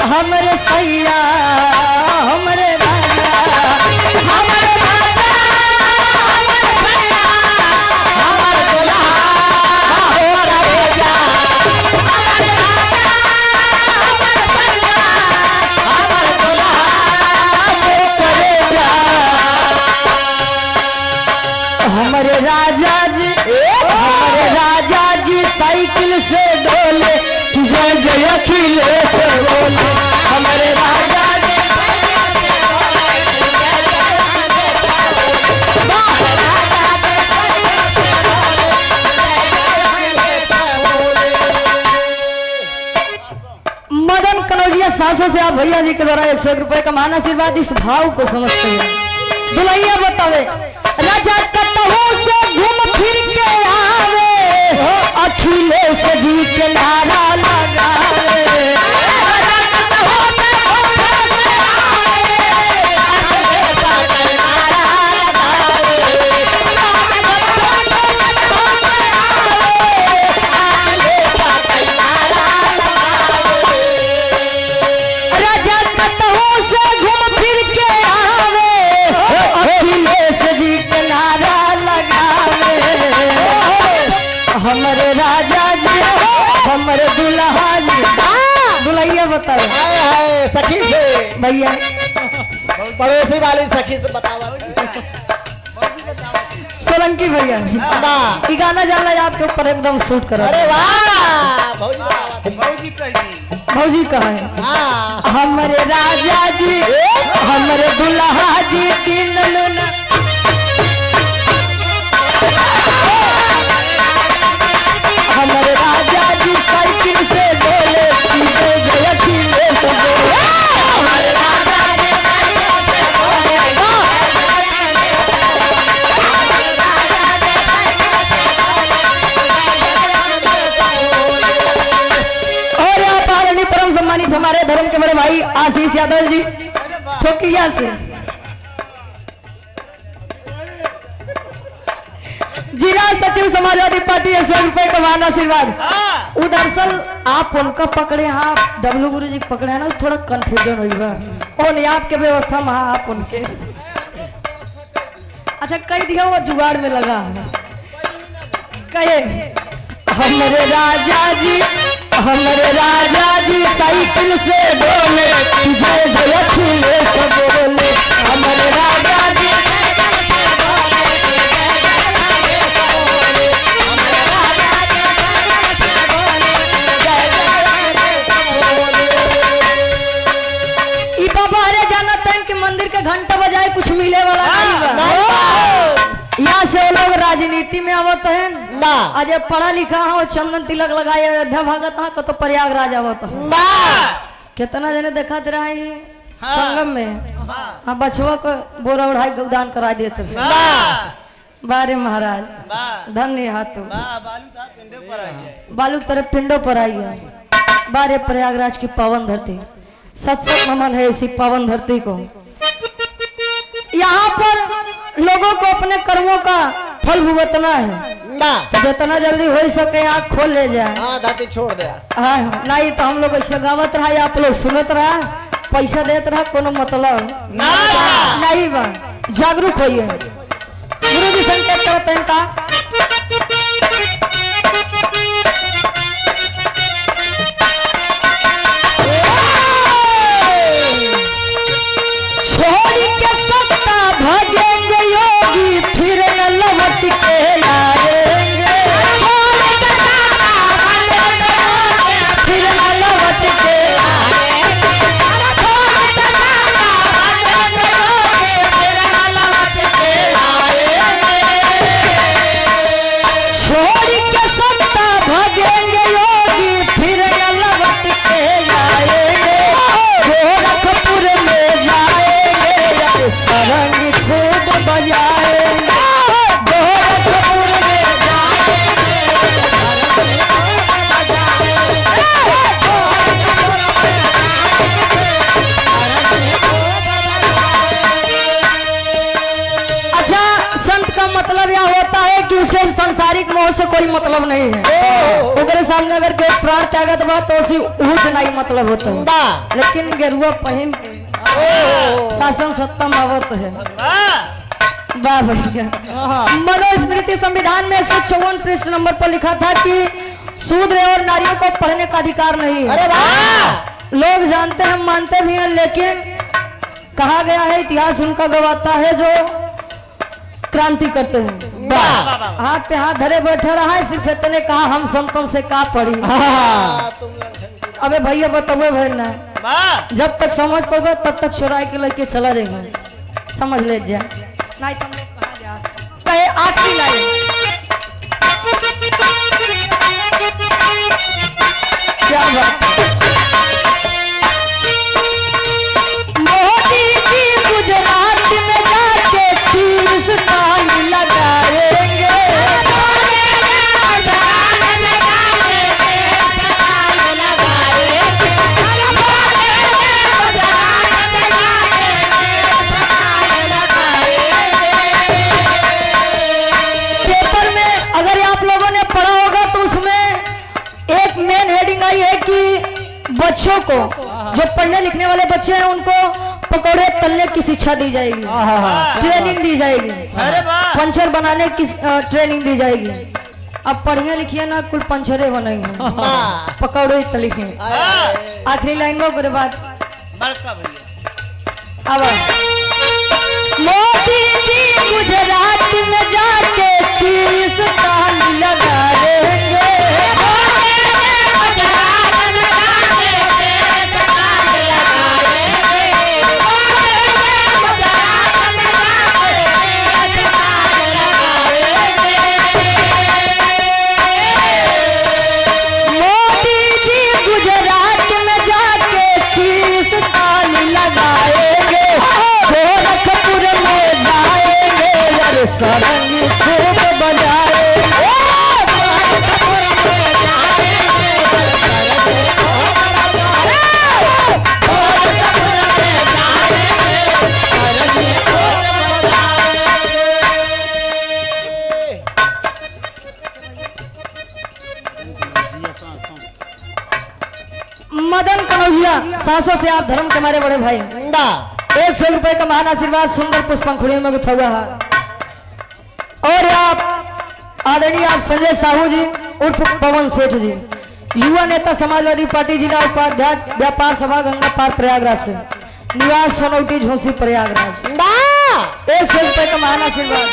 हमरे सैया हमरे राजा हमरे राजा हमरे सैया हमरे दुल्हा हमरे राजा हमरे राजा हमरे सैया हमरे दुल्हा हमरे राजा हमरे राजा जी साइकिल से डोले जय जय अखिलेश बोले हमारे राजा जी मदन कनौजिया सासों से आप भैया जी के द्वारा 101 रुपए का मान आशीर्वाद इस भाव को समझते हैं। दुल्हैया बतावे राजा कतहु से घूम फिर के आवे अखिलेश जी के नारा लगावे राजा कतहु से घूम फिर के आवे अखिलेश जी के नारा लगावे हमारे राजा जी हमारे दुल्हा जी दुल्हैया बताओ सखी से भैया पड़ोसी वाली सखी से बतावा सोलंकी भैया ये गाना जानला आपके ऊपर एकदम सूट करा। अरे वाह भौजी कहा है हमारे राजा जी हमारे दुल्हा जी तीन लूना हमारे राजा जी साइकिल से डोले सीधे जय अखिलेश बोले हमारे राजा जी साइकिल से डोले और आप आदरणीय परम सम्मानित हमारे धर्म के बड़े भाई आशीष यादव जी ठोकिया से जिला सचिव समाजवादी पार्टी 100 रुपए का मान आशीर्वाद। दरअसल आप उनका पकड़े हाँ डब्लू गुरु जी पकड़े हैं ना थोड़ा कंफ्यूजन हुई बा और नहीं आपके व्यवस्था में आप उनके अच्छा कह दिया वो जुगाड़ में लगा कहे हमारे राजा जी साइकिल से डोले जय जय अखिलेश बोले हमारे राजा जी मंदिर के घंटा बजाए कुछ मिले वाला नहीं बा। यहाँ से वो लोग राजनीति में आवत है आज पढ़ा लिखा हो चंदन तिलक लगाए अयोध्या भगत हाँ तो प्रयागराज आवत है कितना जने देखा दे रहा है संगम में हाँ बछुआ को बोरा उड़ाई दान करा देते बारे महाराज धन्य हाथों बालू तरफ पिंडों पर आई है बारे प्रयागराज की पावन धरती सत्संग नमन है इसी पावन धरती को। यहाँ पर लोगों को अपने कर्मों का फल भुगतना है जितना जल्दी हो सके आँख खोल ले जाए छोड़ दे नहीं तो हम लोग ऐसे गावत रहा आप लोग सुनत रहा पैसा देते रहा कोनो मतलब नहीं बा जागरूक होइए गुरु जी संकेत करते हैं का भगेंगे योगी फिर न लौट के आएंगे फिर न लौट के सांसारिक मोह से कोई मतलब नहीं है। ओकरे सामने अगर के प्राण त्यागत बा तो उसी से नहीं मतलब होता है। लेकिन गेरुआ पहन के शासन सत्ता में आवत है। वाह भैया। मनुस्मृति संविधान में 154 पृष्ठ नंबर पर लिखा था कि शूद्र और नारियों को पढ़ने का अधिकार नहीं है। अरे वाह। लोग जानते हैं, मानते भी हैं, लेकिन कहा गया है, इतिहास उनका गवाता है जो क्रांति करते हैं। हाथ पे हाथ धरे बैठे रहा है, सिर्फ इतने कहा हम संतों से का पढ़ी। अबे भैया बताओ भाई ना, जब तक समझ पड़ेगा तब तक चुराई के लेके चला जाएगा, समझ ले जा। नहीं तुम लोग कहाँ जा कहे आखिरी लाइन क्या बात। मोदी जी गुजरात में जाके 30 साल लगाएंगे। पेपर में अगर आप लोगों ने पढ़ा होगा तो उसमें एक मेन हेडिंग आई है कि बच्चों को, जो पढ़ने लिखने वाले बच्चे हैं, उनको पकौड़े तलने की शिक्षा दी जाएगी, ट्रेनिंग दी जाएगी, पंचर बनाने की ट्रेनिंग दी जाएगी। अब पढ़िए लिखिए ना, कुल पंचरे बनेंगे, पकौड़े तलिए। आखिरी लाइन में मेरे बाद अब मोदी जी गुजरात में जाके 30 साल लगाएंगे। सारंगी खूब बजाएंगे। मदन कनौजिया सांसों से आप धर्म के हमारे बड़े भाई 100 रुपए का महान आशीर्वाद सुंदर पुष्पंखुड़ियों में गुथा हुआ है। और आप आदरणीय आप संजय साहू जी उर्फ पवन सेठ जी, युवा नेता समाजवादी पार्टी जिला उपाध्यक्ष व्यापार सभा गंगा पार प्रयागराज से, निवास सोनौटी झोसी प्रयागराज, 100 रुपए का महान आशीर्वाद।